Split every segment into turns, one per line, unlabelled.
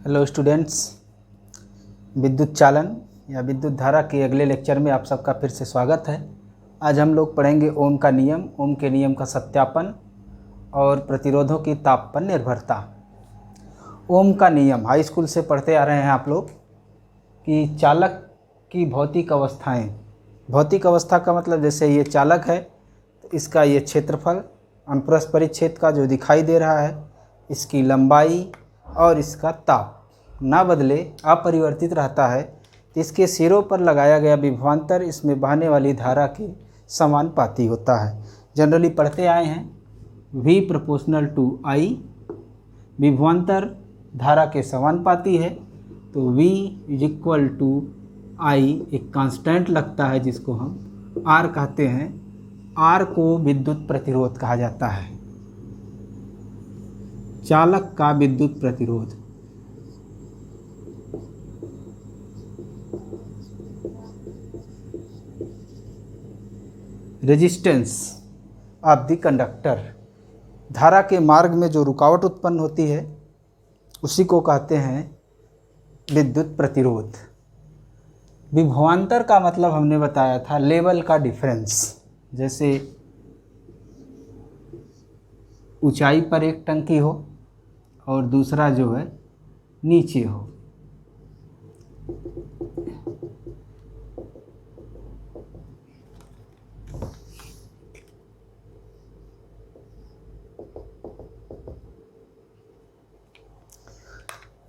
Hello students, विद्युत चालन या विद्युत धारा के अगले लेक्चर में आप सबका फिर से स्वागत है। आज हम लोग पढ़ेंगे ओम का नियम, ओम के नियम का सत्यापन और प्रतिरोधों की ताप पर निर्भरता। ओम का नियम हाई स्कूल से पढ़ते आ रहे हैं आप लोग कि चालक की भौतिक अवस्थाएं। भौतिक अवस्था का मतलब जैसे ये चालक है तो इसका ये क्षेत्रफल अनुप्रस्थ परिच्छेद का जो दिखाई दे रहा है, इसकी लंबाई और इसका ताप ना बदले, अपरिवर्तित रहता है, तो इसके सिरों पर लगाया गया विभवांतर इसमें बहने वाली धारा के समानुपाती होता है। जनरली पढ़ते आए हैं V प्रोपोर्शनल टू I, विभवांतर धारा के समानुपाती है, तो V is equal to I एक कांस्टेंट लगता है जिसको हम R कहते हैं। R को विद्युत प्रतिरोध कहा जाता है, चालक का विद्युत प्रतिरोध। रेजिस्टेंस ऑफ द कंडक्टर, धारा के मार्ग में जो रुकावट उत्पन्न होती है उसी को कहते हैं विद्युत प्रतिरोध। विभवांतर का मतलब हमने बताया था लेवल का डिफरेंस, जैसे ऊंचाई पर एक टंकी हो और दूसरा जो है नीचे हो।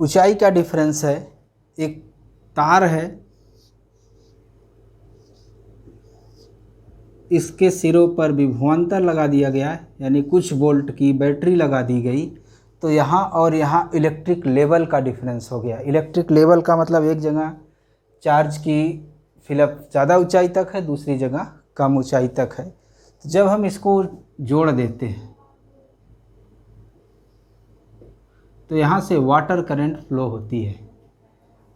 ऊंचाई का डिफरेंस है, एक तार है, इसके सिरों पर विभवांतर लगा दिया गया है, यानी कुछ वोल्ट की बैटरी लगा दी गई, तो यहाँ और यहाँ इलेक्ट्रिक लेवल का डिफरेंस हो गया। इलेक्ट्रिक लेवल का मतलब एक जगह चार्ज की फिलअप ज़्यादा ऊंचाई तक है, दूसरी जगह कम ऊंचाई तक है। तो जब हम इसको जोड़ देते हैं तो यहाँ से वाटर करंट फ्लो होती है।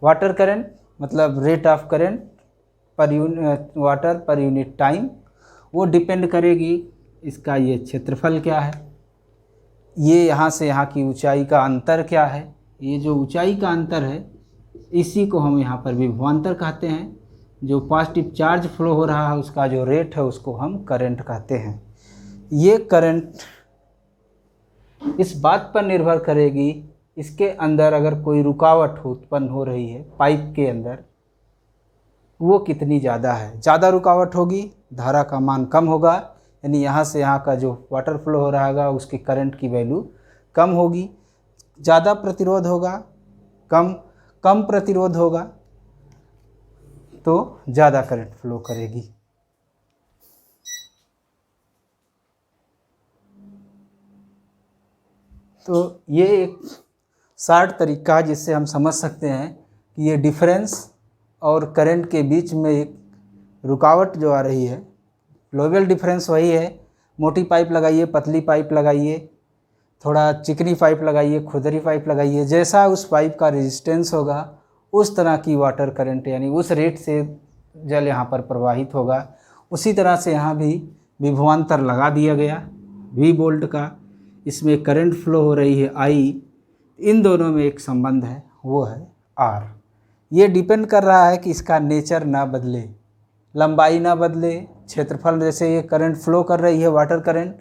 वाटर करंट मतलब rate of current per unit water per unit time, वो डिपेंड करेगी इसका ये क्षेत्रफल क्या है, ये यहाँ से यहाँ की ऊंचाई का अंतर क्या है। ये जो ऊंचाई का अंतर है इसी को हम यहाँ पर विभवांतर कहते हैं। जो पॉजिटिव चार्ज फ्लो हो रहा है उसका जो रेट है उसको हम करंट कहते हैं। ये करंट इस बात पर निर्भर करेगी इसके अंदर अगर कोई रुकावट उत्पन्न हो रही है पाइप के अंदर, वो कितनी ज़्यादा है। ज़्यादा रुकावट होगी धारा का मान कम होगा, यानी यहाँ से यहाँ का जो वाटर फ्लो हो रहा होगा उसकी करंट की वैल्यू कम होगी। ज़्यादा प्रतिरोध होगा, कम प्रतिरोध होगा तो ज़्यादा करंट फ्लो करेगी। तो ये एक शॉर्ट तरीका है जिससे हम समझ सकते हैं कि ये डिफरेंस और करंट के बीच में एक रुकावट जो आ रही है, लेवल डिफरेंस वही है। मोटी पाइप लगाइए, पतली पाइप लगाइए, थोड़ा चिकनी पाइप लगाइए, खुरदरी पाइप लगाइए, जैसा उस पाइप का रेजिस्टेंस होगा उस तरह की वाटर करंट यानी उस रेट से जल यहाँ पर प्रवाहित होगा। उसी तरह से यहाँ भी विभवांतर लगा दिया गया V वोल्ट का, इसमें करंट फ्लो हो रही है I, इन दोनों में एक संबंध है, वो है R। ये डिपेंड कर रहा है कि इसका नेचर ना बदले, लंबाई ना बदले, क्षेत्रफल। जैसे ये करंट फ्लो कर रही है वाटर करंट,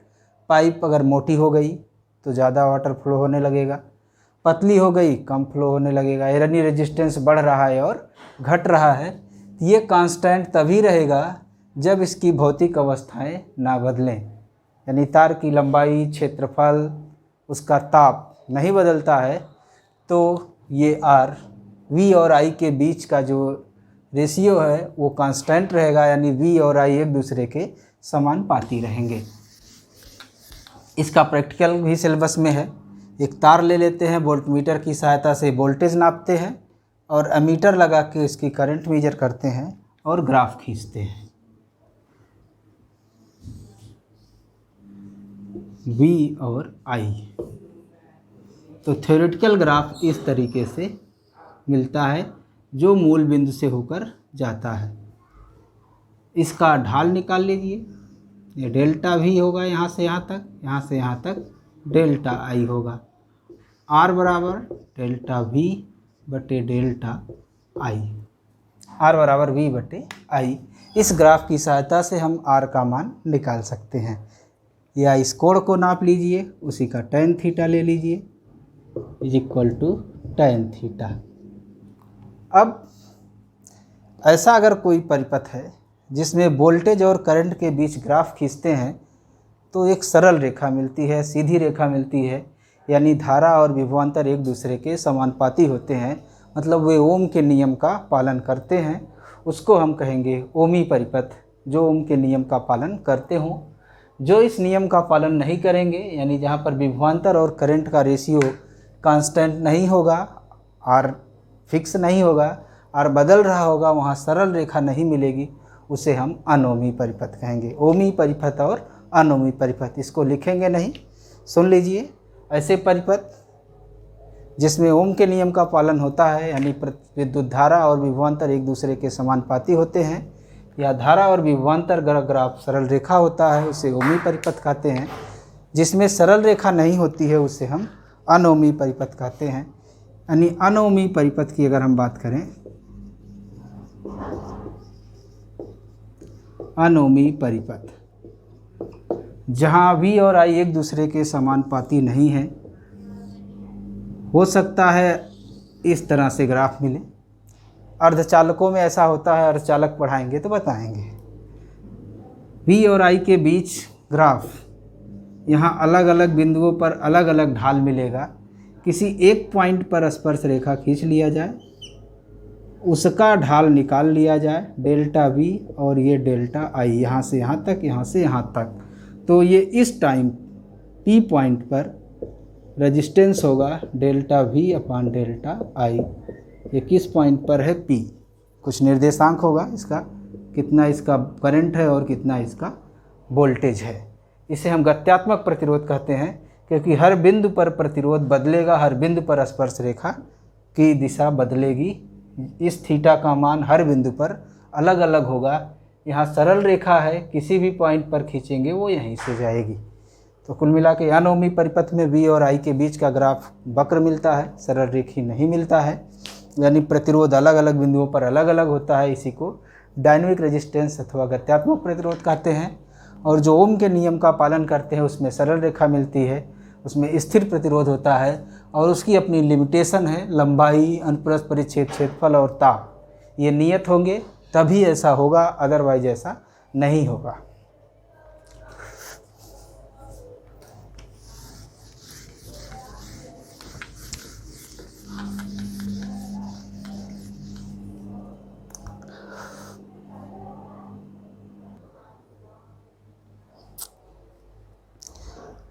पाइप अगर मोटी हो गई तो ज़्यादा वाटर फ्लो होने लगेगा, पतली हो गई कम फ्लो होने लगेगा। यानी रेजिस्टेंस बढ़ रहा है और घट रहा है। ये कांस्टेंट तभी रहेगा जब इसकी भौतिक अवस्थाएं ना बदलें, यानी तार की लंबाई, क्षेत्रफल, उसका ताप नहीं बदलता है, तो ये R V और I के बीच का जो रेशियो है वो कांस्टेंट रहेगा, यानी V और I एक दूसरे के समानुपाती रहेंगे। इसका प्रैक्टिकल भी सिलेबस में है। एक तार ले लेते हैं, वोल्टमीटर की सहायता से वोल्टेज नापते हैं और एमीटर लगा के इसकी करंट मेजर करते हैं और ग्राफ खींचते हैं। V और I, तो थ्योरेटिकल ग्राफ इस तरीके से मिलता है जो मूल बिंदु से होकर जाता है। इसका ढाल निकाल लीजिए, ये डेल्टा V होगा, यहाँ से यहाँ तक, यहाँ से यहाँ तक डेल्टा I होगा। R बराबर डेल्टा V बटे डेल्टा आई, आर बराबर वी बटे आई। इस ग्राफ की सहायता से हम आर का मान निकाल सकते हैं। या इस कोण को नाप लीजिए, उसी का tan थीटा ले लीजिए is equal to tan theta. अब ऐसा अगर कोई परिपथ है जिसमें वोल्टेज और करंट के बीच ग्राफ खींचते हैं तो एक सरल रेखा मिलती है, सीधी रेखा मिलती है, यानी धारा और विभवांतर एक दूसरे के समानुपाती होते हैं, मतलब वे ओम के नियम का पालन करते हैं। उसको हम कहेंगे ओमी परिपथ, जो ओम के नियम का पालन करते हों। जो इस नियम का पालन नहीं करेंगे, यानी जहाँ पर विभवांतर और करंट का रेशियो कांस्टेंट नहीं होगा, आर फिक्स नहीं होगा, आर बदल रहा होगा, वहाँ सरल रेखा नहीं मिलेगी, उसे हम अनोमी परिपथ कहेंगे। ओमी परिपथ और अनोमी परिपथ, इसको लिखेंगे नहीं, सुन लीजिए। ऐसे परिपथ जिसमें ओम के नियम का पालन होता है, यानी विद्युत धारा और विभवांतर एक दूसरे के समानुपाती होते हैं, या धारा और विभवांतर ग्राफ सरल रेखा होता है, उसे ओमी परिपथ कहते हैं। जिसमें सरल रेखा नहीं होती है उसे हम अनोमी परिपथ कहते हैं। यानी अनोमी परिपथ की अगर हम बात करें, अनोमी परिपथ जहाँ V और I एक दूसरे के समानुपाती नहीं है, हो सकता है इस तरह से ग्राफ मिले। अर्धचालकों में ऐसा होता है, अर्धचालक पढ़ाएंगे तो बताएंगे। V और I के बीच ग्राफ यहाँ अलग अलग बिंदुओं पर अलग अलग ढाल मिलेगा। किसी एक पॉइंट पर स्पर्श रेखा खींच लिया जाए, उसका ढाल निकाल लिया जाए, डेल्टा V और ये डेल्टा I, यहाँ से यहाँ तक, यहाँ से यहाँ तक। तो ये इस टाइम P पॉइंट पर रेजिस्टेंस होगा delta V upon delta I। ये किस पॉइंट पर है? P। कुछ निर्देशांक होगा इसका, कितना इसका करंट है और कितना इसका वोल्टेज है। इसे हम गत्यात्मक प्रतिरोध कहते हैं, क्योंकि हर बिंदु पर प्रतिरोध बदलेगा, हर बिंदु पर स्पर्श रेखा की दिशा बदलेगी। इस थीटा का मान हर बिंदु पर अलग अलग होगा। यहाँ सरल रेखा है, किसी भी पॉइंट पर खींचेंगे वो यहीं से जाएगी। तो कुल मिला के अनोमी परिपथ में V और I के बीच का ग्राफ वक्र मिलता है, सरल रेखी नहीं मिलता है, यानी प्रतिरोध अलग अलग बिंदुओं पर अलग अलग होता है। इसी को डायनेमिक रेजिस्टेंस अथवा गत्यात्मक प्रतिरोध कहते हैं। और जो ओम के नियम का पालन करते हैं उसमें सरल रेखा मिलती है, उसमें स्थिर प्रतिरोध होता है और उसकी अपनी लिमिटेशन है, लंबाई, अनुप्रस्थ परिच्छेद, क्षेत्रफल और ताप। ये नियत होंगे तभी ऐसा होगा, अदरवाइज ऐसा नहीं होगा।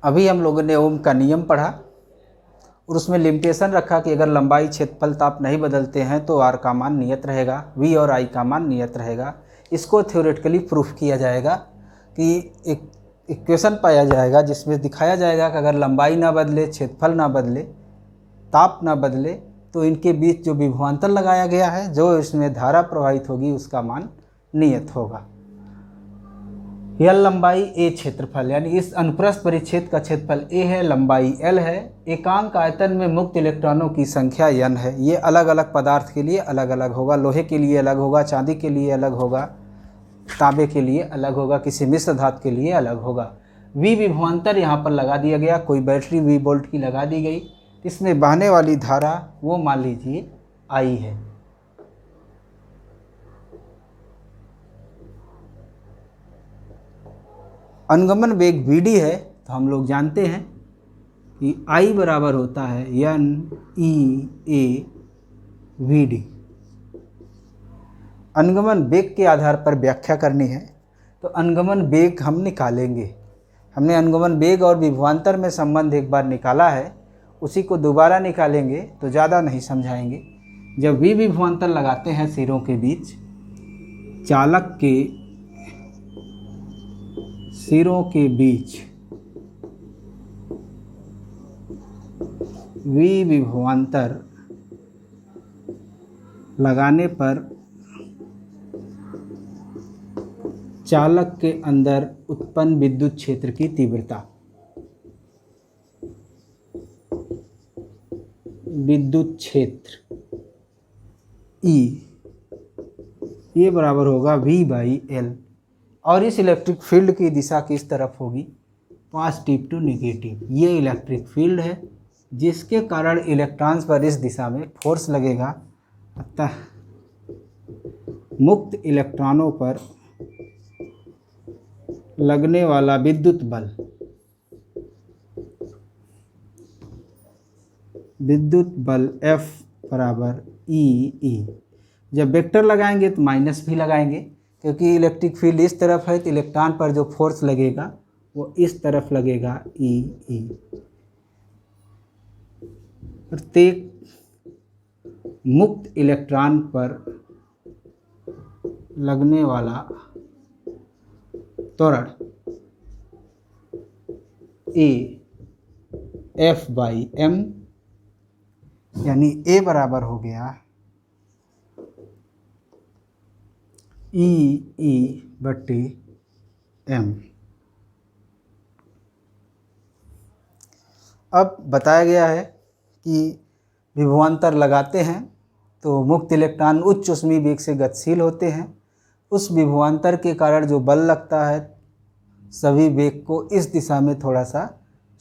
अभी हम लोगों ने ओम का नियम पढ़ा और उसमें लिमिटेशन रखा कि अगर लंबाई, क्षेत्रफल, ताप नहीं बदलते हैं तो आर का मान नियत रहेगा, V और I का मान नियत रहेगा। इसको थ्योरेटिकली प्रूफ किया जाएगा कि एक इक्वेशन पाया जाएगा जिसमें दिखाया जाएगा कि अगर लंबाई ना बदले, क्षेत्रफल ना बदले, ताप ना बदले, तो इनके बीच जो विभवांतर लगाया गया है, जो इसमें धारा प्रवाहित होगी, उसका मान नियत होगा। L लंबाई, A क्षेत्रफल, यानी इस अनुप्रस्थ परिच्छेद का क्षेत्रफल A है, लंबाई L है, एकांक आयतन में मुक्त इलेक्ट्रॉनों की संख्या N है। ये अलग अलग पदार्थ के लिए अलग अलग होगा, लोहे के लिए अलग होगा, चांदी के लिए अलग होगा, तांबे के लिए अलग होगा, किसी मिश्र धातु के लिए अलग होगा। V विभवांतर यहाँ पर लगा दिया गया, कोई बैटरी V वोल्ट की लगा दी गई, इसमें बहने वाली धारा वो मान लीजिए I है। अनुगमन वेग Vd है, तो हम लोग जानते हैं कि I बराबर होता है NEA Vd। अनुगमन वेग के आधार पर व्याख्या करनी है तो अनुगमन वेग हम निकालेंगे। हमने अनुगमन वेग और विभवांतर में संबंध एक बार निकाला है, उसी को दोबारा निकालेंगे तो ज़्यादा नहीं समझाएंगे। जब V विभवांतर लगाते हैं सिरों के बीच, चालक के सिरों के बीच V विभवांतर लगाने पर चालक के अंदर उत्पन्न विद्युत क्षेत्र की तीव्रता, विद्युत क्षेत्र ई, ये बराबर होगा V बाई एल। और इस इलेक्ट्रिक फील्ड की दिशा किस तरफ होगी? Positive to negative. ये इलेक्ट्रिक फील्ड है जिसके कारण इलेक्ट्रॉन्स पर इस दिशा में फोर्स लगेगा, अतः मुक्त इलेक्ट्रॉनों पर लगने वाला विद्युत बल F बराबर ई। जब वेक्टर लगाएंगे तो माइनस भी लगाएंगे, क्योंकि इलेक्ट्रिक फील्ड इस तरफ है तो इलेक्ट्रॉन पर जो फोर्स लगेगा वो इस तरफ लगेगा, ई। प्रत्येक मुक्त इलेक्ट्रॉन पर लगने वाला त्वरण ए F बाई एम, यानी ए बराबर हो गया ई बट्टे एम। अब बताया गया है कि विभवांतर लगाते हैं तो मुक्त इलेक्ट्रॉन उच्च ऊष्मीय वेग से गतिशील होते हैं। उस विभवांतर के कारण जो बल लगता है सभी वेग को इस दिशा में थोड़ा सा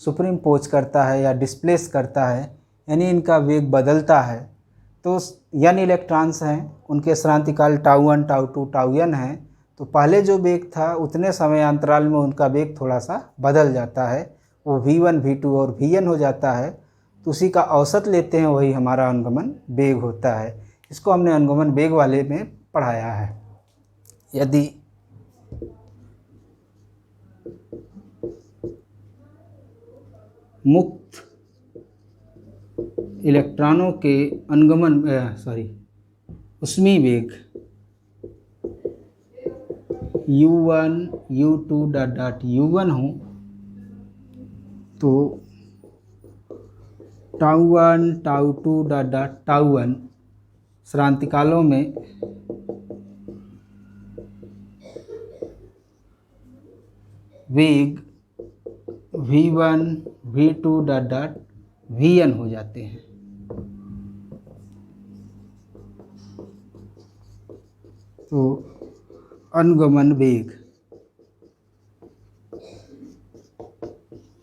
सुपरइम्पोज करता है या डिस्प्लेस करता है, यानी इनका वेग बदलता है। तो यन इलेक्ट्रॉन्स हैं, उनके श्रांतिकाल टाउ 1 टाउ 2 टाउ n है, तो पहले जो वेग था उतने समय अंतराल में उनका वेग थोड़ा सा बदल जाता है, वो v1 v2 और vn हो जाता है। तो उसी का औसत लेते हैं, वही हमारा अनुगमन वेग होता है। इसको हमने अनुगमन वेग वाले में पढ़ाया है। यदि मुक्त इलेक्ट्रॉनों के अनुगमन ऊष्मीय वेग u1 u2 u1 हो तो टाउ 1 टाउ 2 टाउ 1 श्रांतिकालों में वेग v1 v2 vn हो जाते हैं। तो अनुगमन वेग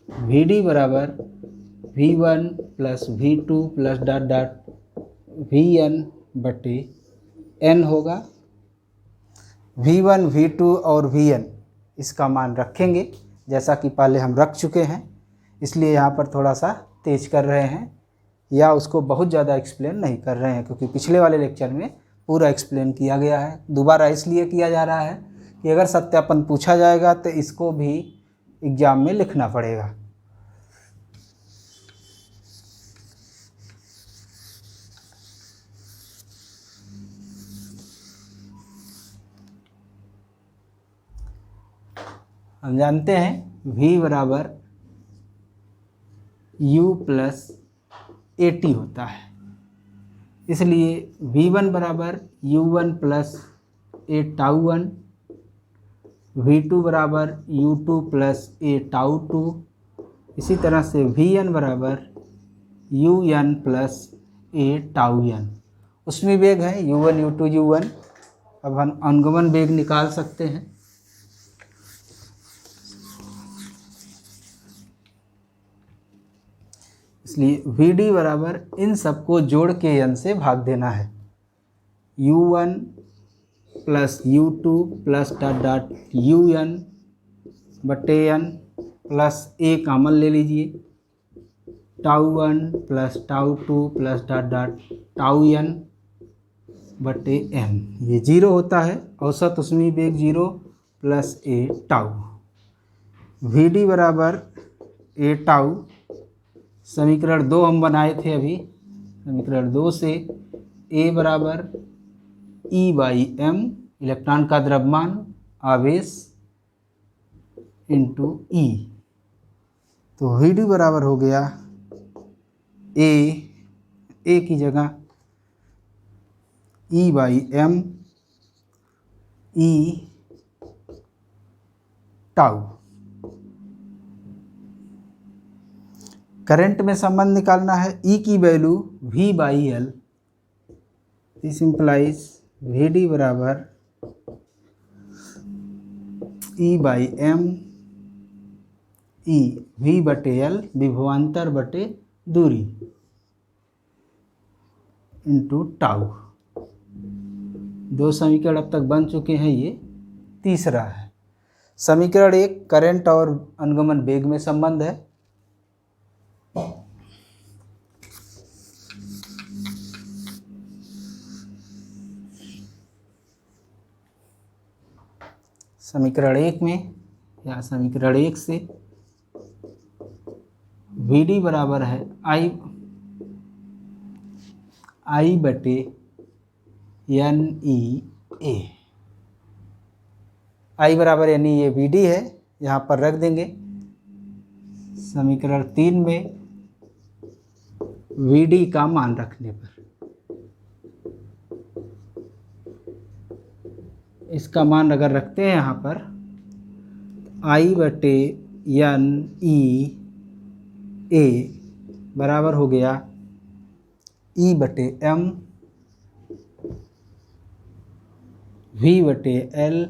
Vd बराबर v1 plus v2 plus vn बटे n होगा। v1 v2 और vn इसका मान रखेंगे, जैसा कि पहले हम रख चुके हैं, इसलिए यहाँ पर थोड़ा सा तेज कर रहे हैं या उसको बहुत ज़्यादा एक्सप्लेन नहीं कर रहे हैं, क्योंकि पिछले वाले लेक्चर में पूरा एक्सप्लेन किया गया है। दोबारा इसलिए किया जा रहा है कि अगर सत्यापन पूछा जाएगा तो इसको भी एग्ज़ाम में लिखना पड़ेगा। हम जानते हैं V बराबर U प्लस AT होता है, इसलिए V1 बराबर U1 plus A tau 1, V2 बराबर U2 प्लस A टाउ 2, इसी तरह से Vn बराबर UN plus A tau n। उसमें वेग है U1 U2 U1। अब हम अनुगमन वेग निकाल सकते हैं। इसलिए Vd बराबर इन सबको जोड़ के n से भाग देना है। U1 plus U2 plus UN बटे n प्लस A कॉमन ले लीजिए, tau 1 plus tau 2 plus tau n बटे n। ये 0 होता है, औसत ऊष्मीय वेग 0 प्लस A टाउ। Vd बराबर A टाउ, समीकरण 2 हम बनाए थे अभी, समीकरण 2 से A बराबर E बाई m, इलेक्ट्रॉन का द्रव्यमान आवेश इंटू E। तो Vd बराबर हो गया A की जगह E by m E tau. Current में संबंध निकालना है, E की value V by L this implies V D बराबर E by M E V बटे एल विभवांतर बटे दूरी इंटू टाउ। दो समीकरण अब तक बन चुके हैं, ये तीसरा है। समीकरण 1 करंट और अनुगमन वेग में संबंध है। समीकरण 1 में या समीकरण 1 से वी डी बराबर है आई बटे एन ई ए। आई बराबर N E A V D है, यहाँ पर रख देंगे। समीकरण 3 में वी डी का मान रखने पर इसका मान अगर रखते हैं यहाँ पर आई बटे एन ई ए बराबर हो गया ई बटे एम वी बटे एल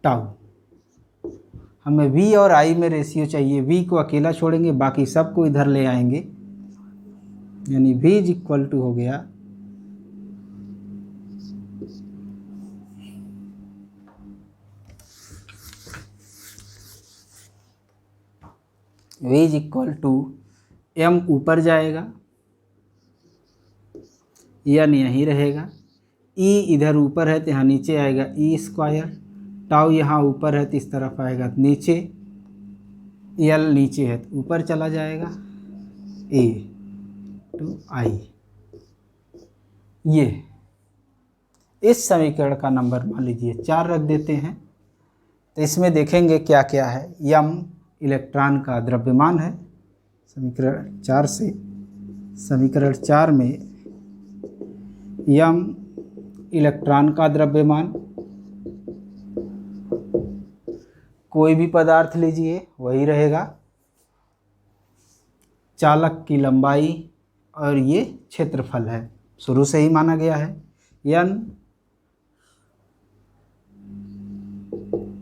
टाउ। हमें वी और आई में रेशियो चाहिए। वी को अकेला छोड़ेंगे, बाकी सबको इधर ले आएंगे, यानी वी इज इक्वल टू हो गया v is equal to M ऊपर जाएगा, एन यहीं रहेगा, ई इधर ऊपर है तो यहाँ नीचे आएगा ई स्क्वायर, टाउ यहाँ ऊपर है तो इस तरफ आएगा नीचे, एल नीचे है तो ऊपर चला जाएगा ए टू आई। ये इस समीकरण का नंबर मान लीजिए 4 रख देते हैं। तो इसमें देखेंगे क्या क्या है। यम इलेक्ट्रॉन का द्रव्यमान है समीकरण 4 से। समीकरण 4 में यम इलेक्ट्रॉन का द्रव्यमान, कोई भी पदार्थ लीजिए वही रहेगा, चालक की लंबाई और ये क्षेत्रफल है, शुरू से ही माना गया है। एन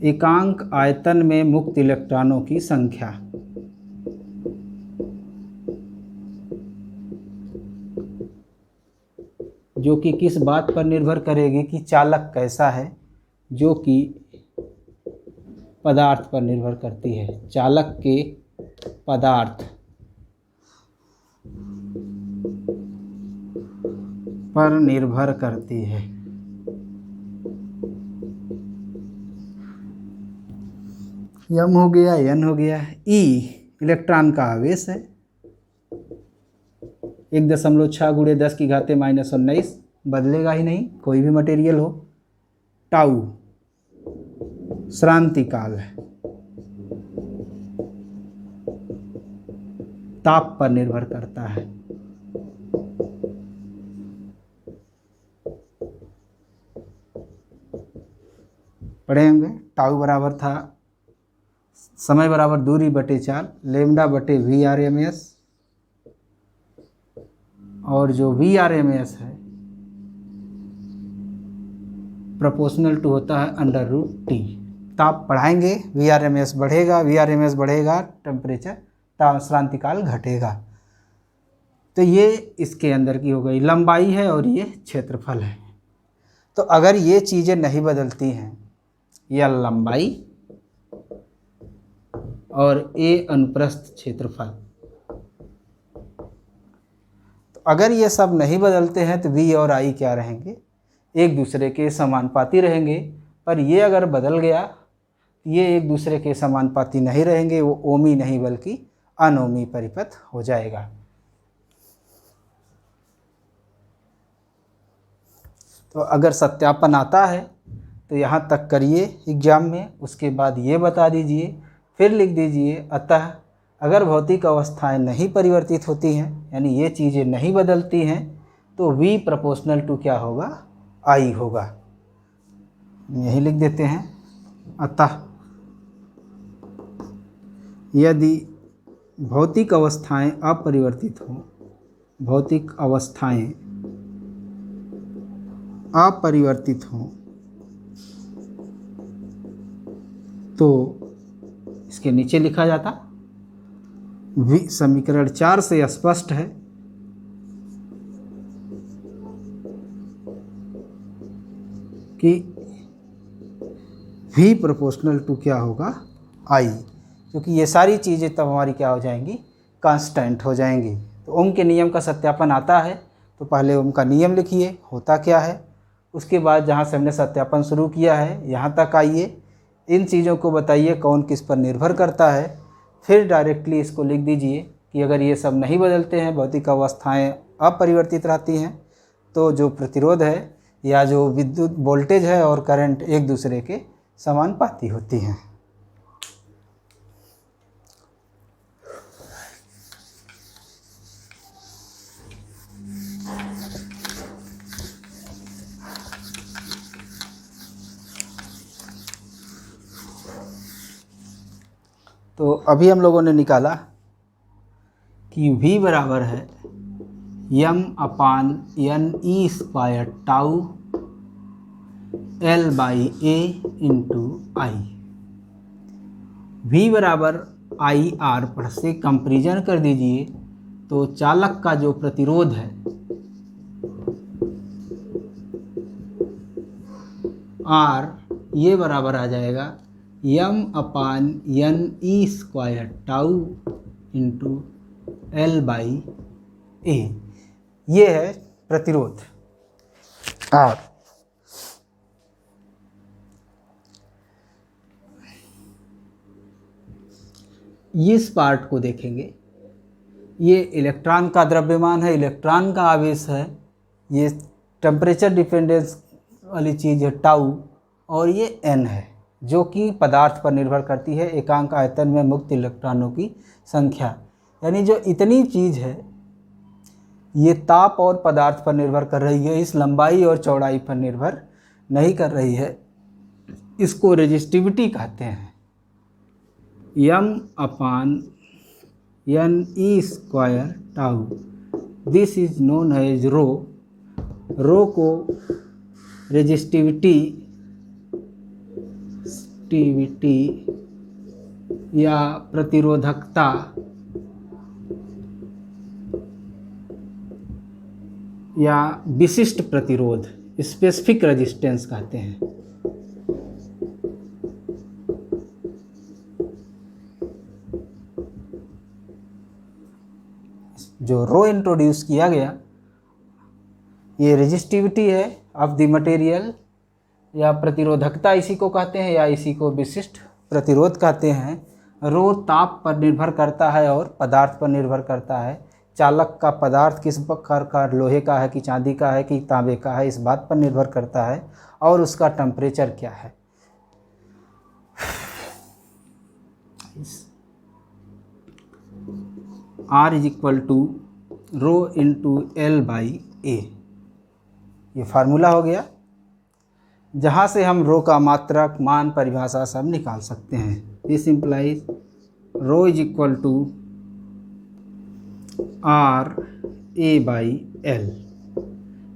एकांक आयतन में मुक्त इलेक्ट्रॉनों की संख्या, जो कि किस बात पर निर्भर करेगी कि चालक कैसा है, जो कि पदार्थ पर निर्भर करती है। चालक के पदार्थ पर निर्भर करती है। यम हो गया, एन हो गया, ई इलेक्ट्रॉन का आवेश है 1.6 × 10⁻⁻19, बदलेगा ही नहीं कोई भी मटेरियल हो। टाउ श्रांति काल है, ताप पर निर्भर करता है। पढ़े होंगे टाउ बराबर था समय बराबर दूरी बटे 4 लेमडा बटे वी आर एम एस, और जो वी आर एम एस है प्रोपोर्शनल टू होता है √T। ताप बढ़ाएंगे वी आर एम एस बढ़ेगा, वी आर एम एस बढ़ेगा, टेम्परेचर श्रांति काल घटेगा। तो ये इसके अंदर की हो गई लंबाई है और ये क्षेत्रफल है। तो अगर ये चीज़ें नहीं बदलती हैं, यह लंबाई और ए अनुप्रस्थ क्षेत्रफल, तो अगर ये सब नहीं बदलते हैं तो वी और आई क्या रहेंगे, एक दूसरे के समानुपाती रहेंगे। पर ये अगर बदल गया, ये एक दूसरे के समानुपाती नहीं रहेंगे, वो ओमी नहीं बल्कि अनोमी परिपथ हो जाएगा। तो अगर सत्यापन आता है तो यहाँ तक करिए एग्जाम में, उसके बाद ये बता दीजिए, फिर लिख दीजिए अतः अगर भौतिक अवस्थाएं नहीं परिवर्तित होती हैं, यानी ये चीज़ें नहीं बदलती हैं, तो V प्रोपोर्शनल टू क्या होगा, I होगा। यही लिख देते हैं अतः यदि भौतिक अवस्थाएं अपरिवर्तित हों भौतिक अवस्थाएं अपरिवर्तित हों तो इसके नीचे लिखा जाता। समीकरण 4 से स्पष्ट है कि V प्रोपोर्शनल टू क्या होगा I, क्योंकि ये सारी चीज़ें तब हमारी क्या हो जाएंगी, कांस्टेंट हो जाएंगी। तो ओम के नियम का सत्यापन आता है तो पहले ओम का नियम लिखिए होता क्या है, उसके बाद जहाँ से हमने सत्यापन शुरू किया है यहाँ तक आइए, इन चीज़ों को बताइए कौन किस पर निर्भर करता है, फिर डायरेक्टली इसको लिख दीजिए कि अगर ये सब नहीं बदलते हैं, भौतिक अवस्थाएं अपरिवर्तित रहती हैं, तो जो प्रतिरोध है या जो विद्युत वोल्टेज है और करंट एक दूसरे के समानुपाती होती हैं। तो अभी हम लोगों ने निकाला कि V बराबर है m/n/e² टाउ L/A इंटू आई। V बराबर IR पर से कंपेरिजन कर दीजिए तो चालक का जो प्रतिरोध है R, ये बराबर आ जाएगा m/n/e² टाउ इंटू L/A। ये है प्रतिरोध R। इस पार्ट को देखेंगे, ये इलेक्ट्रॉन का द्रव्यमान है, इलेक्ट्रॉन का आवेश है, ये टेम्परेचर डिपेंडेंस वाली चीज़ है टाउ, और ये n है जो कि पदार्थ पर निर्भर करती है, एकांक आयतन में मुक्त इलेक्ट्रॉनों की संख्या। यानी जो इतनी चीज़ है ये ताप और पदार्थ पर निर्भर कर रही है, इस लंबाई और चौड़ाई पर निर्भर नहीं कर रही है। इसको रेजिस्टिविटी कहते हैं। m/n/e² tau, this is known as rho. Rho को रेजिस्टिविटी या प्रतिरोधकता या विशिष्ट प्रतिरोध, स्पेसिफिक रेजिस्टेंस कहते हैं। जो रो इंट्रोड्यूस किया गया, ये रेजिस्टिविटी है ऑफ द मटेरियल या प्रतिरोधकता इसी को कहते हैं, या इसी को विशिष्ट प्रतिरोध कहते हैं। रो ताप पर निर्भर करता है और पदार्थ पर निर्भर करता है। चालक का पदार्थ किस प्रकार का, लोहे का है कि चांदी का है कि तांबे का है, इस बात पर निर्भर करता है, और उसका टेम्परेचर क्या है। R is equal to rho into L/A, ये फार्मूला हो गया, जहाँ से हम रो का मात्रक, मान, परिभाषा सब निकाल सकते हैं। This implies rho is equal to RA/L,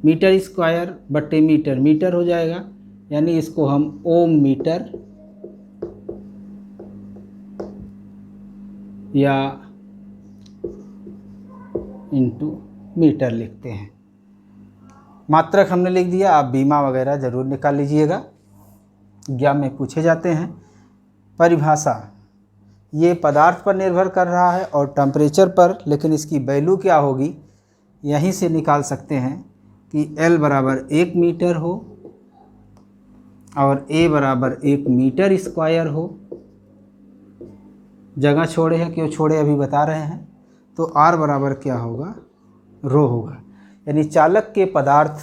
metre square बटे मीटर, मीटर हो जाएगा, यानी इसको हम ओम मीटर या इंटू मीटर लिखते हैं। मात्रक हमने लिख दिया, आप बीमा वगैरह ज़रूर निकाल लीजिएगा, एग्जाम में पूछे जाते हैं। परिभाषा, ये पदार्थ पर निर्भर कर रहा है और टेम्परेचर पर, लेकिन इसकी वैल्यू क्या होगी यहीं से निकाल सकते हैं कि L बराबर 1 मीटर हो और A बराबर 1 मीटर स्क्वायर हो। जगह छोड़े हैं, क्यों छोड़े अभी बता रहे हैं। तो R बराबर क्या होगा, रो होगा, यानी चालक के पदार्थ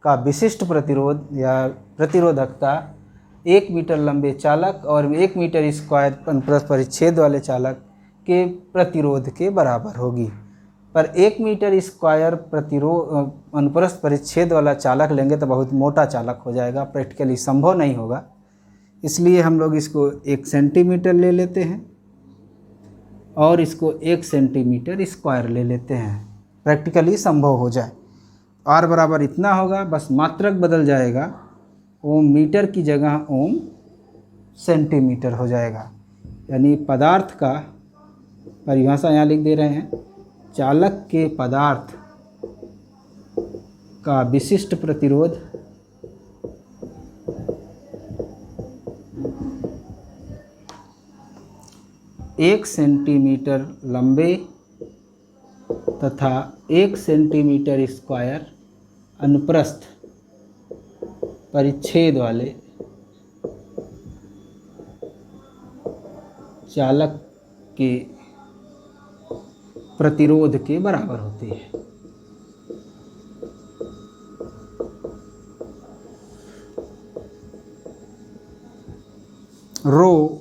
का विशिष्ट प्रतिरोध या प्रतिरोधकता 1 मीटर लंबे चालक और 1 मीटर स्क्वायर अनुप्रस्थ परिच्छेद वाले चालक के प्रतिरोध के बराबर होगी। पर 1 मीटर स्क्वायर अनुप्रस्थ परिच्छेद वाला चालक लेंगे तो बहुत मोटा चालक हो जाएगा, प्रैक्टिकली संभव नहीं होगा। इसलिए हम लोग इसको 1 सेंटीमीटर ले लेते हैं और इसको 1 सेंटीमीटर स्क्वायर ले लेते हैं। प्रैक्टिकली संभव हो जाए। आर बराबर इतना होगा, बस मात्रक बदल जाएगा, ओम मीटर की जगह ओम सेंटीमीटर हो जाएगा। यानी पदार्थ का परिभाषा यहाँ लिख दे रहे हैं, चालक के पदार्थ का विशिष्ट प्रतिरोध एक सेंटीमीटर लंबे तथा 1 सेंटीमीटर स्क्वायर अनुप्रस्थ परिच्छेद वाले चालक के प्रतिरोध के बराबर होती है। रो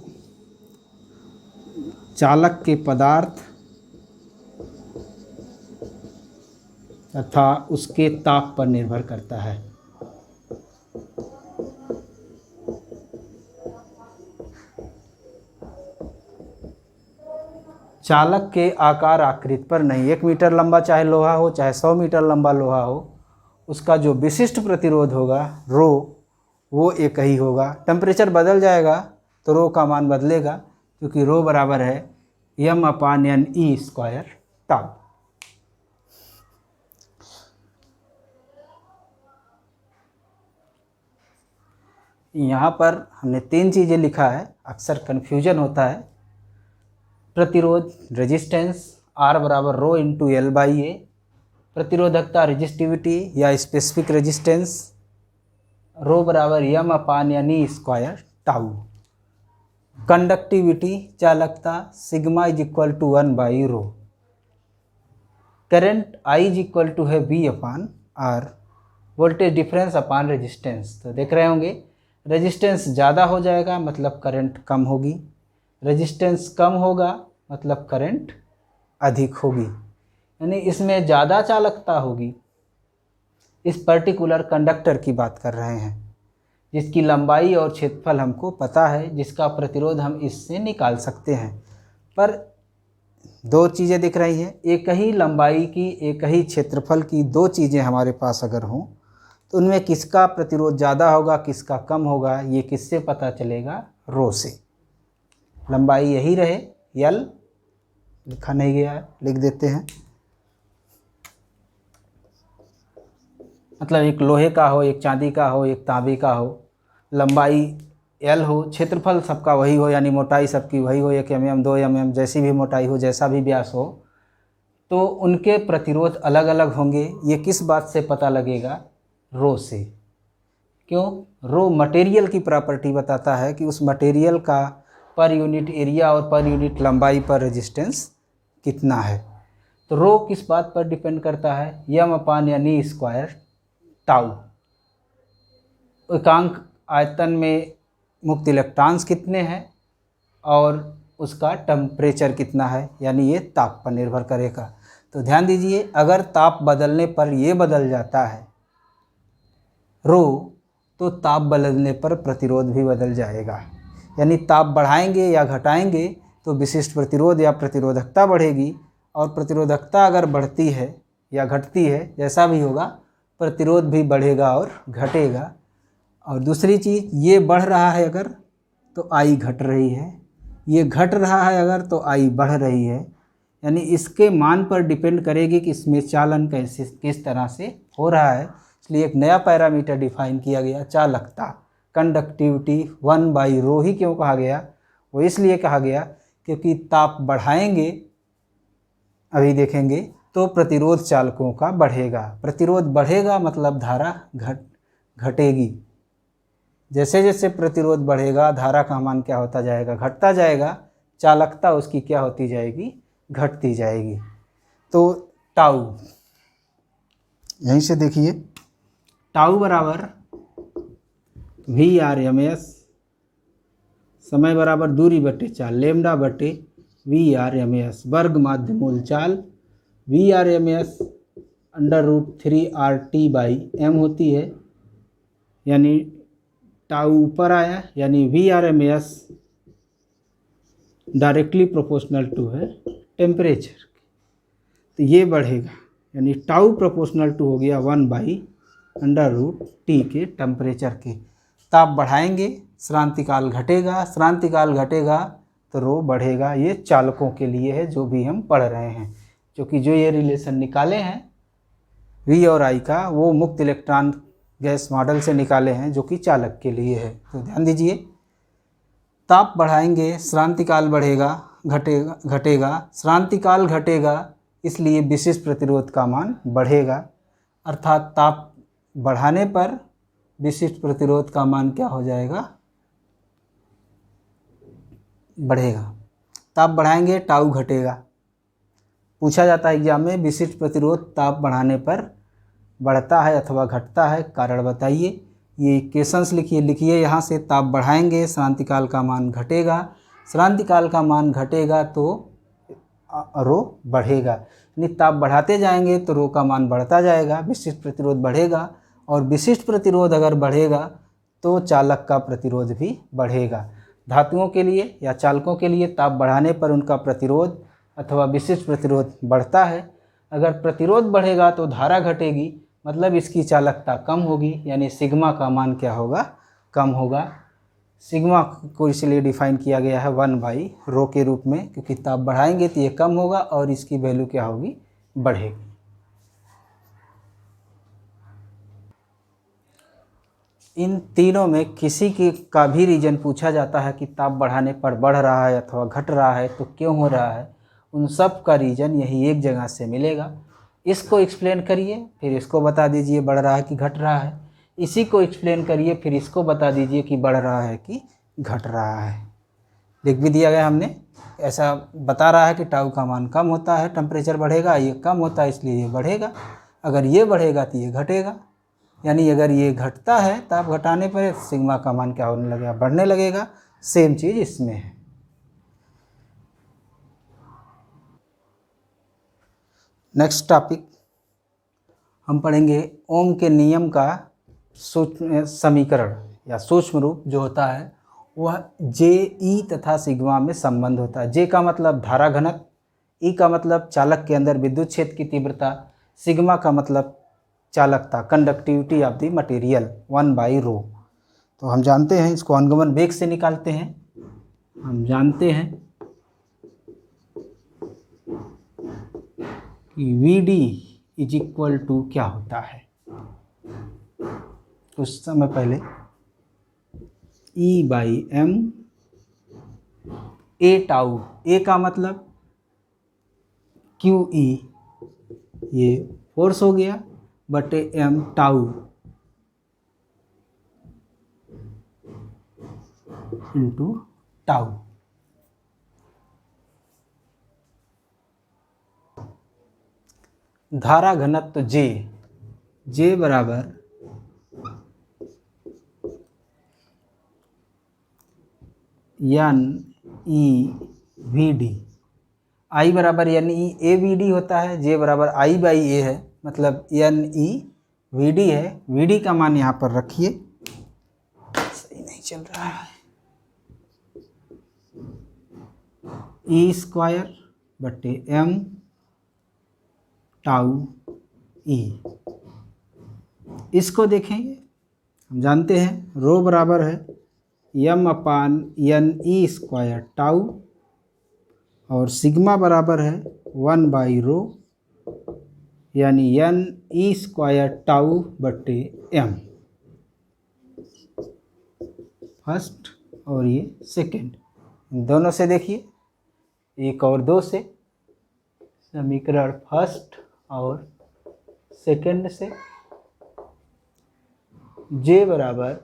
चालक के पदार्थ तथा उसके ताप पर निर्भर करता है। चालक के आकार आकृति पर नहीं, 1 मीटर लंबा चाहे लोहा हो, चाहे 100 मीटर लंबा लोहा हो, उसका जो विशिष्ट प्रतिरोध होगा रो, वो एक ही होगा। टेम्परेचर बदल जाएगा तो रो का मान बदलेगा, क्योंकि रो बराबर है m/n² टाउ। यहाँ पर हमने 3 चीज़ें लिखा है, अक्सर कन्फ्यूजन होता है। प्रतिरोध रेजिस्टेंस R बराबर रो इंटू L/A, प्रतिरोधकता रेजिस्टिविटी या स्पेसिफिक रेजिस्टेंस रो बराबर m/n² टाउ। कंडक्टिविटी चालकता सिग्मा इज इक्वल टू 1/रो। Current I is equal to है V/R। Voltage difference upon resistance. तो देख रहे होंगे रेजिस्टेंस ज़्यादा हो जाएगा मतलब करंट कम होगी, रेजिस्टेंस कम होगा मतलब करंट अधिक होगी। यानी इसमें ज़्यादा चालकता होगी। इस पर्टिकुलर कंडक्टर की बात कर रहे हैं, जिसकी लंबाई और क्षेत्रफल हमको पता है, जिसका प्रतिरोध हम इससे निकाल सकते हैं। पर 2 चीज़ें दिख रही हैं, एक ही लंबाई की एक ही क्षेत्रफल की 2 चीज़ें हमारे पास अगर हों तो उनमें किसका प्रतिरोध ज़्यादा होगा किसका कम होगा, ये किससे पता चलेगा? रो से। लंबाई यही रहे, L लिखा नहीं गया है, लिख देते हैं। मतलब एक लोहे का हो, एक चांदी का हो, एक तांबे का हो, लंबाई L हो, क्षेत्रफल सबका वही हो, यानी मोटाई सबकी वही हो, 1 mm 2 mm जैसी भी मोटाई हो, जैसा भी व्यास हो, तो उनके प्रतिरोध अलग अलग होंगे। ये किस बात से पता लगेगा? रो से। क्यों? रो मटेरियल की प्रॉपर्टी बताता है कि उस मटेरियल का पर यूनिट एरिया और पर यूनिट लंबाई पर रेजिस्टेंस कितना है। तो रो किस बात पर डिपेंड करता है? m/n² tau. एकांक आयतन में मुक्त इलेक्ट्रॉन्स कितने हैं और उसका टेम्परेचर कितना है, यानी ये ताप पर निर्भर करेगा। तो ध्यान दीजिए, अगर ताप बदलने पर ये बदल जाता है रो, तो ताप बदलने पर प्रतिरोध भी बदल जाएगा। यानी ताप बढ़ाएंगे या घटाएंगे तो विशिष्ट प्रतिरोध या प्रतिरोधकता बढ़ेगी, और प्रतिरोधकता अगर बढ़ती है या घटती है, जैसा भी होगा, प्रतिरोध भी बढ़ेगा और घटेगा। और दूसरी चीज़, ये बढ़ रहा है अगर तो I घट रही है, ये घट रहा है अगर तो I बढ़ रही है। यानी इसके मान पर डिपेंड करेगी कि इसमें चालन कैसे किस तरह से हो रहा है। इसलिए एक नया पैरामीटर डिफाइन किया गया, चालकता, कंडक्टिविटी 1/रो ही क्यों कहा गया? वो इसलिए कहा गया क्योंकि ताप बढ़ाएंगे, अभी देखेंगे, तो प्रतिरोध चालकों का बढ़ेगा। प्रतिरोध बढ़ेगा मतलब धारा घटेगी। जैसे जैसे प्रतिरोध बढ़ेगा धारा का मान क्या होता जाएगा? घटता जाएगा। चालकता उसकी क्या होती जाएगी? घटती जाएगी। तो टाउ, यहीं से देखिए, टाउ बराबर V/RMS, समय बराबर दूरी बटे चाल, लेमडा बटे V/RMS, वर्ग माध्य मूल चाल V/RMS √3RT/m होती है। यानी टाउ ऊपर आया, यानी V/RMS डायरेक्टली प्रोपोर्शनल टू है टेम्परेचर। तो ये बढ़ेगा, यानी टाउ प्रोपोर्शनल टू हो गया 1/√T के टेम्परेचर के। ताप बढ़ाएंगे श्रांतिकाल घटेगा, श्रांतिकाल घटेगा तो रो बढ़ेगा। ये चालकों के लिए है जो भी हम पढ़ रहे हैं, क्योंकि जो ये रिलेशन निकाले हैं V और I का, वो मुक्त इलेक्ट्रॉन गैस मॉडल से निकाले हैं जो कि चालक के लिए है। तो ध्यान दीजिए, ताप बढ़ाएंगे श्रांतिकाल बढ़ेगा, घटेगा, श्रांतिकाल घटेगा, इसलिए विशिष्ट प्रतिरोध का मान बढ़ेगा। अर्थात ताप बढ़ाने पर विशिष्ट प्रतिरोध का मान क्या हो जाएगा? बढ़ेगा। ताप बढ़ाएंगे टाउ घटेगा। पूछा जाता है एग्जाम में, विशिष्ट प्रतिरोध ताप बढ़ाने पर बढ़ता है अथवा घटता है, कारण बताइए। ये इक्वेशंस लिखिए यहाँ से। ताप बढ़ाएंगे श्रांतिकाल का मान घटेगा, श्रांतिकाल का मान घटेगा तो रो बढ़ेगा। यानी ताप बढ़ाते जाएंगे तो रो का मान बढ़ता जाएगा, विशिष्ट प्रतिरोध बढ़ेगा, और विशिष्ट प्रतिरोध अगर बढ़ेगा तो चालक का प्रतिरोध भी बढ़ेगा। धातुओं के लिए या चालकों के लिए ताप बढ़ाने पर उनका प्रतिरोध अथवा विशिष्ट प्रतिरोध बढ़ता है। अगर प्रतिरोध बढ़ेगा तो धारा घटेगी, मतलब इसकी चालकता कम होगी, यानी सिग्मा का मान क्या होगा? कम होगा। सिग्मा को इसलिए डिफाइन किया गया है 1/ρ के रूप में, क्योंकि ताप बढ़ाएंगे तो ये कम होगा और इसकी वैल्यू क्या होगी? बढ़ेगी। इन तीनों में किसी का भी रीजन पूछा जाता है कि ताप बढ़ाने पर बढ़ रहा है अथवा घट रहा है तो क्यों हो रहा है, उन सब का रीजन यही एक जगह से मिलेगा। इसको एक्सप्लेन करिए, फिर इसको बता दीजिए बढ़ रहा है कि घट रहा है। इसी को एक्सप्लेन करिए, फिर इसको बता दीजिए कि बढ़ रहा है कि घट रहा है। लिख भी दिया गया हमने, ऐसा बता रहा है कि टाउ का मान कम होता है, टेम्परेचर बढ़ेगा, ये कम होता है इसलिए ये बढ़ेगा। अगर ये बढ़ेगा तो ये घटेगा, यानी अगर ये घटता है ताप घटाने पर सिग्मा का मान क्या होने लगेगा? बढ़ने लगेगा। सेम चीज़ इसमें है। नेक्स्ट टॉपिक हम पढ़ेंगे ओम के नियम का सूक्ष्म समीकरण या सूक्ष्म रूप जो होता है वह Je तथा सिग्मा में संबंध होता है। जे का मतलब धारा घनत्व, ई का मतलब चालक के अंदर विद्युत क्षेत्र की तीव्रता, सिग्मा का मतलब चालकता, कंडक्टिविटी ऑफ द मटेरियल 1/ρ। तो हम जानते हैं, इसको अनुगमन वेग से निकालते हैं। हम जानते हैं कि Vd इज इक्वल टू क्या होता है? कुछ समय पहले E/m a टाउ, a का मतलब QE, ये फोर्स हो गया, बटे m टाउ इंटू टाउ। धारा घनत्व J बराबर NEVD, I बराबर NEAVD होता है, J बराबर I/A है, मतलब NEVD है। VD का मान यहाँ पर रखिए, सही नहीं चल रहा है। E² बटे m टाउ E। इसको देखेंगे, हम जानते हैं रो बराबर है m/NE² टाउ, और सिग्मा बराबर है 1/ρ, यानी NE² टाउ बटे m, फर्स्ट और ये सेकेंड। दोनों से देखिए, एक और दो से, समीकरण फर्स्ट और सेकेंड से। J बराबर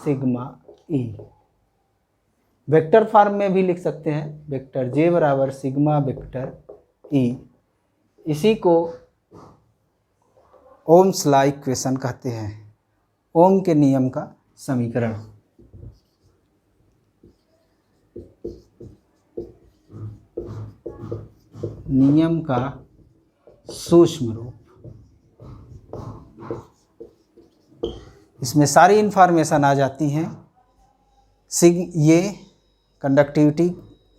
सिग्मा E, वेक्टर फॉर्म में भी लिख सकते हैं, वेक्टर J बराबर सिग्मा वेक्टर E। इसी को ओम्स लॉ इक्वेशन कहते हैं, ओम के नियम का समीकरण। नियम का सूक्ष्म रूप, इसमें सारी इन्फॉर्मेशन आ जाती हैं। ये कंडक्टिविटी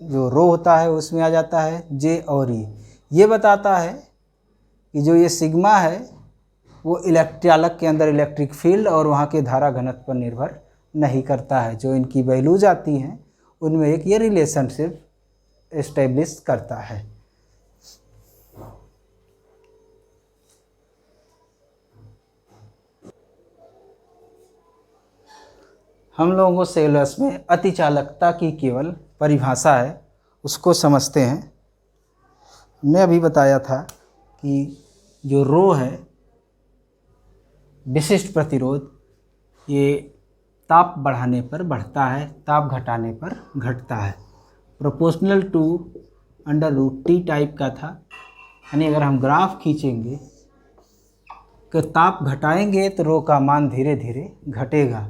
जो रो होता है उसमें आ जाता है, J और E। ये बताता है कि जो ये सिग्मा है वो चालक के अंदर इलेक्ट्रिक फील्ड और वहाँ के धारा घनत्व पर निर्भर नहीं करता है। जो इनकी वैल्यूज आती हैं उनमें एक ये रिलेशनशिप एस्टेब्लिश करता है। हम लोगों को सिलेबस में अतिचालकता की केवल परिभाषा है, उसको समझते हैं। हमने अभी बताया था कि जो रो है विशिष्ट प्रतिरोध, ये ताप बढ़ाने पर बढ़ता है, ताप घटाने पर घटता है। प्रोपोर्शनल टू √T टाइप का था, यानी अगर हम ग्राफ खींचेंगे कि ताप घटाएंगे तो रो का मान धीरे धीरे घटेगा,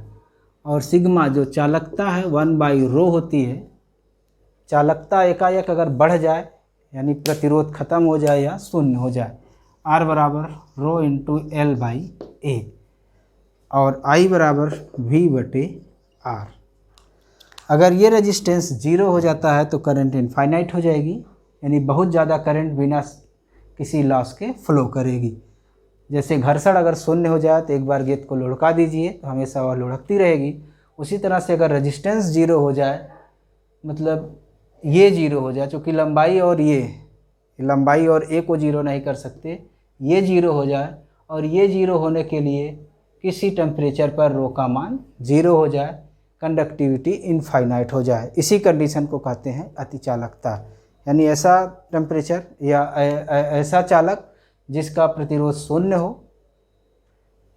और सिग्मा जो चालकता है 1/ρ होती है। चालकता एकाएक अगर बढ़ जाए यानी प्रतिरोध खत्म हो जाए या शून्य हो जाए, R बराबर ρ × L/A और I बराबर V/R। अगर ये रेजिस्टेंस 0 हो जाता है तो करंट इनफाइनाइट हो जाएगी, यानी बहुत ज़्यादा करंट बिना किसी लॉस के फ्लो करेगी। जैसे घर्षण अगर शून्य हो जाए तो एक बार गेंद को लुढ़का दीजिए तो हमेशा वह लुढ़कती रहेगी। उसी तरह से अगर रेजिस्टेंस 0 हो जाए, मतलब ये 0 हो जाए, चूँकि लंबाई और ए को 0 नहीं कर सकते, ये 0 हो जाए और ये 0 होने के लिए किसी टेम्परेचर पर रो का मान 0 हो जाए, कंडक्टिविटी इनफाइनाइट हो जाए। इसी कंडीशन को कहते हैं अतिचालकता। यानी ऐसा टेम्परेचर या ऐसा चालक जिसका प्रतिरोध शून्य हो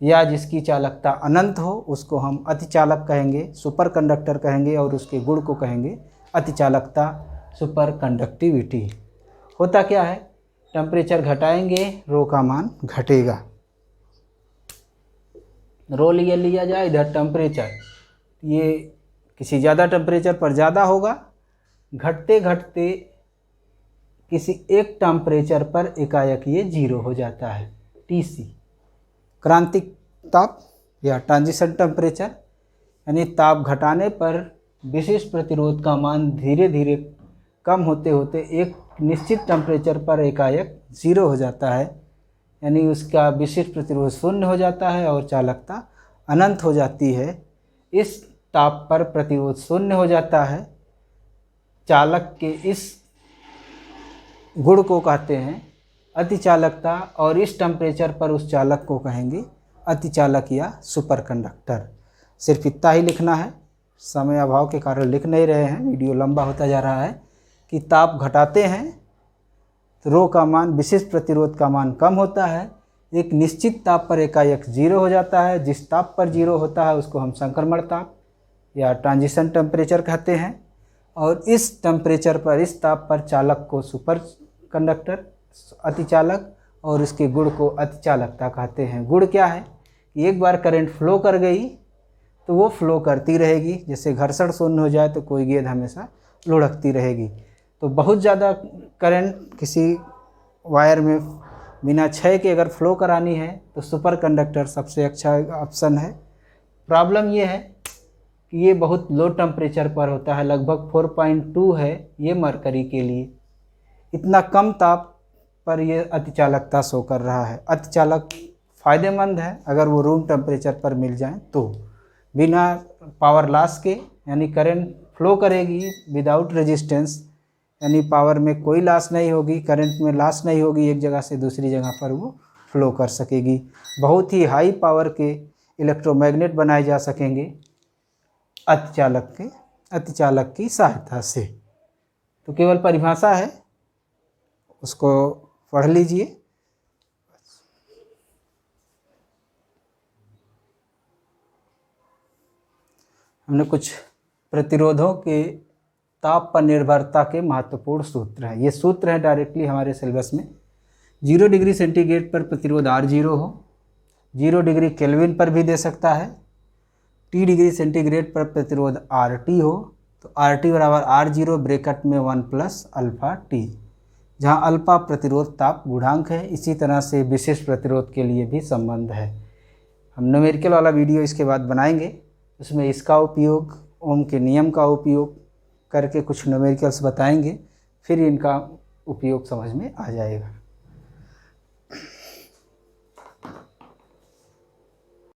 या जिसकी चालकता अनंत हो, उसको हम अतिचालक कहेंगे, सुपर कंडक्टर कहेंगे, और उसके गुण को कहेंगे अतिचालकता, सुपर कंडक्टिविटी। होता क्या है, टेम्परेचर घटाएंगे रो का मान घटेगा। रो लिया जाए, इधर टेम्परेचर, ये किसी ज़्यादा टेम्परेचर पर ज़्यादा होगा, घटते घटते किसी एक टेम्परेचर पर एकाएक ये 0 हो जाता है, TC, क्रांतिक ताप या ट्रांजिशन टेम्परेचर। यानी ताप घटाने पर विशिष्ट प्रतिरोध का मान धीरे धीरे कम होते होते एक निश्चित टेम्परेचर पर एकाएक 0 हो जाता है, यानी उसका विशिष्ट प्रतिरोध शून्य हो जाता है और चालकता अनंत हो जाती है। इस ताप पर प्रतिरोध शून्य हो जाता है। चालक के इस गुण को कहते हैं अतिचालकता, और इस टेम्परेचर पर उस चालक को कहेंगे अतिचालक या सुपर कंडक्टर। सिर्फ इतना ही लिखना है, समय अभाव के कारण लिख नहीं रहे हैं, वीडियो लंबा होता जा रहा है। कि ताप घटाते हैं तो रो का मान, विशिष्ट प्रतिरोध का मान कम होता है, एक निश्चित ताप पर एकाएक 0 हो जाता है। जिस ताप पर 0 होता है उसको हम संक्रमण ताप या ट्रांजिशन टेम्परेचर कहते हैं। और इस टेम्परेचर पर, इस ताप पर चालक को सुपर कंडक्टर, अतिचालक, और इसके गुण को अतिचालकता कहते हैं। गुण क्या है कि एक बार करंट फ्लो कर गई तो वो फ्लो करती रहेगी। जैसे घर्षण शून्य हो जाए तो कोई गेंद हमेशा लुढ़कती रहेगी। तो बहुत ज़्यादा करंट किसी वायर में बिना क्षय के अगर फ्लो करानी है तो सुपर कंडक्टर सबसे अच्छा ऑप्शन है। प्रॉब्लम ये है कि ये बहुत लो टेम्परेचर पर होता है, लगभग 4.2 है ये मरकरी के लिए। इतना कम ताप पर ये अतिचालकता शो कर रहा है। अतिचालक फ़ायदेमंद है अगर वो रूम टेम्परेचर पर मिल जाए तो, बिना पावर लॉस के, यानी करंट फ्लो करेगी विदाउट रेजिस्टेंस, यानी पावर में कोई लॉस नहीं होगी, करंट में लॉस नहीं होगी, एक जगह से दूसरी जगह पर वो फ्लो कर सकेगी। बहुत ही हाई पावर के इलेक्ट्रोमैग्नेट बनाए जा सकेंगे अतिचालक की सहायता से। तो केवल परिभाषा है, उसको पढ़ लीजिए। हमने कुछ प्रतिरोधों के ताप पर निर्भरता के महत्वपूर्ण सूत्र हैं। ये सूत्र हैं डायरेक्टली हमारे सिलेबस में। 0 डिग्री सेंटीग्रेड पर प्रतिरोध R0 हो, 0 डिग्री केल्विन पर भी दे सकता है। T डिग्री सेंटीग्रेड पर प्रतिरोध RT हो तो RT बराबर R0 ब्रैकेट में 1 + अल्फ़ा T, जहाँ अल्फ़ा प्रतिरोध ताप गुणांक है। इसी तरह से विशिष्ट प्रतिरोध के लिए भी संबंध है। हम न्यूमेरिकल वाला वीडियो इसके बाद बनाएंगे, उसमें इसका उपयोग, ओम के नियम का उपयोग करके कुछ न्यूमेरिकल्स बताएंगे, फिर इनका उपयोग समझ में आ जाएगा।